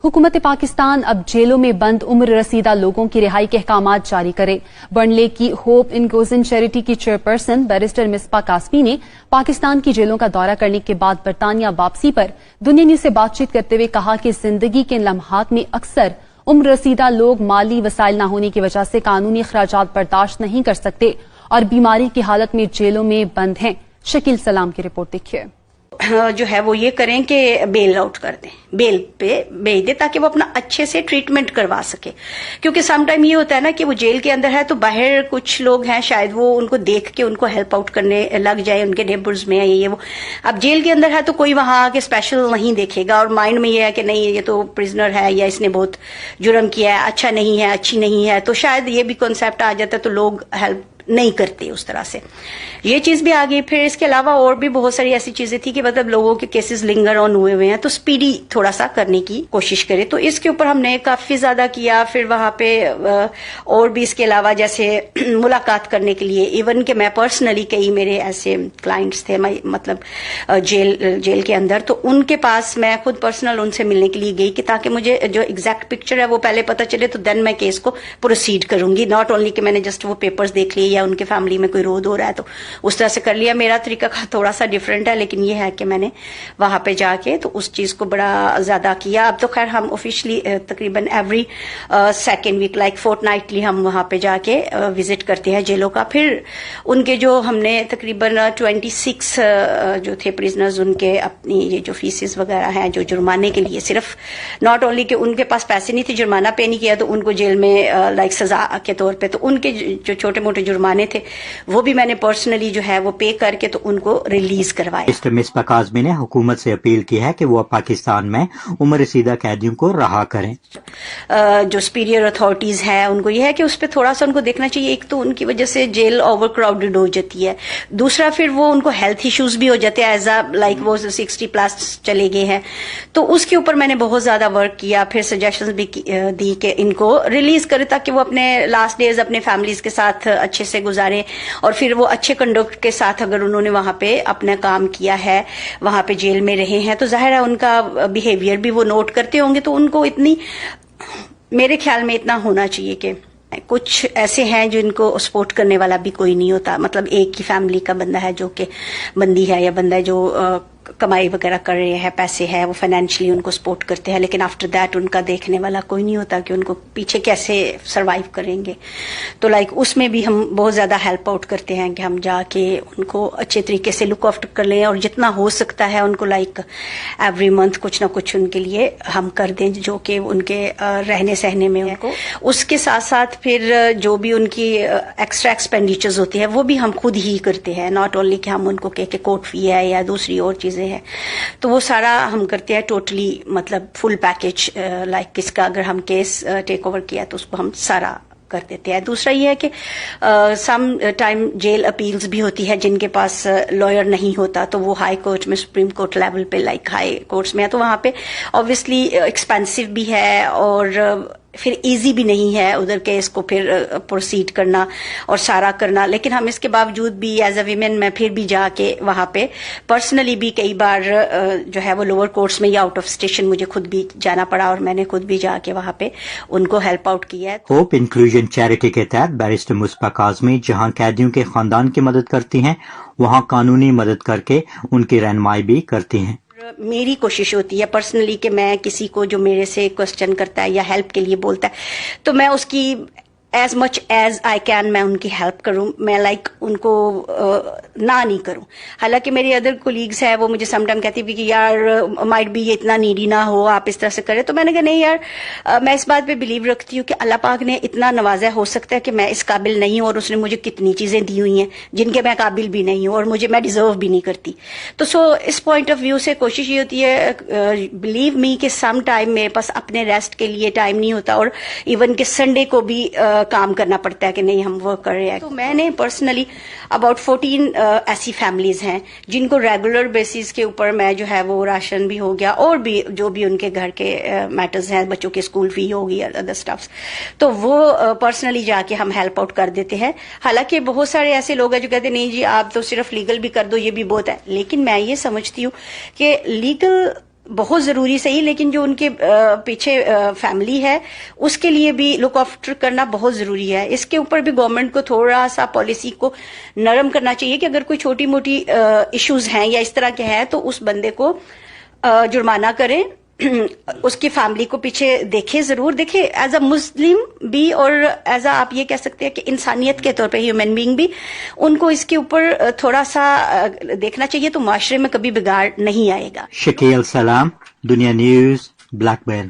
हुकूमत पाकिस्तान अब जेलों में बंद उम्र रसीदा लोगों की रिहाई के अहकामात जारी करे। बर्नले की होप इनक्लूजन चैरिटी की चेयरपर्सन बैरिस्टर मिसबा कासमी ने पाकिस्तान की जेलों का दौरा करने के बाद बरतानिया वापसी पर दुनिया न्यूज से बातचीत करते हुए कहा कि जिंदगी के लम्हात में अक्सर उम्र रसीदा लोग माली वसाइल न होने की वजह से कानूनी अखराजात बर्दाश्त नहीं कर सकते और बीमारी की हालत में जेलों में बंद हैं। शकील सलाम की रिपोर्ट देखिए। जो है वो ये करें कि बेल आउट कर दें, बेल पे भेज दें ताकि वो अपना अच्छे से ट्रीटमेंट करवा सके। क्योंकि सम टाइम ये होता है ना कि वो जेल के अंदर है तो बाहर कुछ लोग हैं शायद वो उनको देख के उनको हेल्प आउट करने लग जाए, उनके नेबर्स में ये वो। अब जेल के अंदर है तो कोई वहां आके स्पेशल नहीं देखेगा और माइंड में ये है कि नहीं ये तो प्रिजनर है या इसने बहुत जुर्म किया है, अच्छा नहीं है, अच्छी नहीं है, तो शायद ये भी कॉन्सेप्ट आ जाता है तो लोग हेल्प नहीं करते उस तरह से। ये चीज भी आ गई। फिर इसके अलावा और भी बहुत सारी ऐसी चीजें थी कि मतलब लोगों के केसेस लिंगर ऑन हुए हुए हैं तो स्पीडी थोड़ा सा करने की कोशिश करें, तो इसके ऊपर हमने काफी ज्यादा किया। फिर वहां पे और भी इसके अलावा जैसे मुलाकात करने के लिए, इवन कि मैं पर्सनली कई मेरे ऐसे क्लाइंट्स थे मतलब जेल के अंदर, तो उनके पास मैं खुद पर्सनल उनसे मिलने के लिए गई कि ताकि मुझे जो एग्जैक्ट पिक्चर है वो पहले पता चले, तो देन मैं केस को प्रोसीड करूंगी। नॉट ओनली कि मैंने जस्ट वो पेपर्स देख लिए या उनके फैमिली में कोई रोध हो रहा है तो उस तरह से कर लिया। मेरा तरीका थोड़ा सा डिफरेंट है, लेकिन ये है कि मैंने वहां पे जाके तो उस चीज को बड़ा ज्यादा किया। अब तो खैर हम ऑफिशियली तकरीबन every second week like fortnightly हम वहां पे जाके विजिट करते हैं जेलों का। फिर उनके जो हमने तकरीबन 26 जो थे प्रिजनर्स, उनके अपनी ये जो फीसेस वगैरह हैं जो जुर्माने के लिए, सिर्फ नॉट ओनली कि उनके पास पैसे नहीं थे, जुर्माना पे नहीं किया तो उनको जेल में लाइक सजा के तौर पे, तो उनके जो छोटे मोटे जुर्माने थे वो भी मैंने पर्सनली जो है वो पे करके तो उनको रिलीज करवाया। मिस्टर मिसबा काज़मी ने हुकूमत से अपील की है कि वो पाकिस्तान में उम्र रसीदा कैदियों को रहा करें। जो सुपीरियर अथॉरिटीज हैं उनको ये है कि उस पर थोड़ा सा उनको देखना चाहिए। एक तो उनकी वजह से जेल ओवर क्राउडेड हो जाती है, दूसरा फिर वो उनको हेल्थ इश्यूज भी हो जाते हैं एज लाइक वो 60+ चले गए हैं, तो उसके ऊपर मैंने बहुत ज्यादा वर्क किया। फिर सजेशंस भी दी कि इनको रिलीज करें ताकि वो अपने लास्ट डेज अपने फैमिलीज के साथ अच्छे से गुजारे, और फिर वो अच्छे कंडक्ट के साथ अगर उन्होंने वहां पे अपना काम किया है, वहां पे जेल में रहे हैं, तो जाहिर है उनका बिहेवियर भी वो नोट करते होंगे। तो उनको इतनी, मेरे ख्याल में इतना होना चाहिए कि कुछ ऐसे हैं जिनको सपोर्ट करने वाला भी कोई नहीं होता, मतलब एक ही फैमिली का बंदा है जो कि बंदी है या बंदा है जो कमाई वगैरह कर रहे हैं, पैसे है, वो फाइनेंशियली उनको सपोर्ट करते हैं, लेकिन आफ्टर दैट उनका देखने वाला कोई नहीं होता कि उनको पीछे कैसे सरवाइव करेंगे। तो लाइक उसमें भी हम बहुत ज्यादा हेल्प आउट करते हैं कि हम जाके उनको अच्छे तरीके से लुक आफ्टर कर लें और जितना हो सकता है उनको लाइक एवरी मंथ कुछ ना कुछ उनके लिए हम कर दें जो कि उनके रहने सहने में उनको। उसके साथ साथ फिर जो भी उनकी एक्स्ट्रा एक्सपेंडिचर्स होती है वो भी हम खुद ही करते हैं, नॉट ओनली कि हम उनको कह के कोर्ट फी है या दूसरी और चीजें है, तो वो सारा हम करते हैं टोटली, मतलब फुल पैकेज। लाइक किसका अगर हम केस टेक ओवर किया तो उसको हम सारा कर देते हैं। दूसरा ये है कि सम टाइम जेल अपील्स भी होती है जिनके पास लॉयर नहीं होता, तो वो हाई कोर्ट में, सुप्रीम कोर्ट लेवल पे लाइक हाई कोर्ट्स में है, तो वहां पे ऑब्वियसली एक्सपेंसिव भी है और फिर इजी भी नहीं है उधर केस को फिर प्रोसीड करना और सारा करना। लेकिन हम इसके बावजूद भी एज अ वीमेन मैं फिर भी जाके वहां पे पर्सनली भी कई बार जो है वो लोअर कोर्ट्स में या आउट ऑफ स्टेशन मुझे खुद भी जाना पड़ा और मैंने खुद भी जाके वहां पे उनको हेल्प आउट किया है। होप इंक्लूजन चैरिटी के तहत बैरिस्टर मिसबा काज़मी जहां कैदियों के खानदान की मदद करती हैं, वहां कानूनी मदद करके उनकी रहनुमाई भी करती हैं। मेरी कोशिश होती है पर्सनली कि मैं किसी को जो मेरे से क्वेश्चन करता है या हेल्प के लिए बोलता है तो मैं उसकी as much as I can मैं उनकी हेल्प करूं, मैं लाइक उनको ना नहीं करूं। हालांकि मेरे अदर कोलीग्स हैं वो मुझे समटाइम कहती भी कि यार माइट भी ये इतना नीडी ना हो, आप इस तरह से करें, तो मैंने कहा नहीं यार, मैं इस बात पे बिलीव रखती हूँ कि अल्लाह पाक ने इतना नवाजा, हो सकता है कि मैं इस काबिल नहीं हूँ और उसने मुझे कितनी चीजें दी हुई हैं जिनके मैं काबिल भी नहीं हूँ और मैं डिजर्व भी नहीं करती। तो सो इस पॉइंट ऑफ व्यू से कोशिश ये होती है, बिलीव मी कि सम टाइम मेरे पास अपने रेस्ट के लिए टाइम नहीं होता और इवन कि संडे को भी काम करना पड़ता है कि नहीं हम वर्क कर रहे हैं। तो मैंने पर्सनली अबाउट 14 ऐसी फैमिलीज हैं जिनको रेगुलर बेसिस के ऊपर मैं जो है वो राशन भी हो गया और भी जो भी उनके घर के मैटर्स हैं, बच्चों की स्कूल फी होगी, अदर स्टफ्स, तो वो पर्सनली जाके हम हेल्प आउट कर देते हैं। हालांकि बहुत सारे ऐसे लोग हैं जो कहते नहीं जी आप तो सिर्फ लीगल भी कर दो, ये भी बहुत है, लेकिन मैं ये समझती हूँ कि लीगल بہت ضروری صحیح، لیکن جو ان کے پیچھے فیملی ہے اس کے لیے بھی لک آفٹر کرنا بہت ضروری ہے. اس کے اوپر بھی گورنمنٹ کو تھوڑا سا پالیسی کو نرم کرنا چاہیے کہ اگر کوئی چھوٹی موٹی ایشوز ہیں یا اس طرح کے ہیں تو اس بندے کو جرمانہ کریں، اس کی فیملی کو پیچھے دیکھیں، ضرور دیکھیں ایز اے مسلم بھی، اور ایز اے آپ یہ کہہ سکتے ہیں کہ انسانیت کے طور پہ ہیومن بینگ بھی ان کو اس کے اوپر تھوڑا سا دیکھنا چاہیے، تو معاشرے میں کبھی بگاڑ نہیں آئے گا. شکیل سلام، دنیا نیوز، بلیک بین.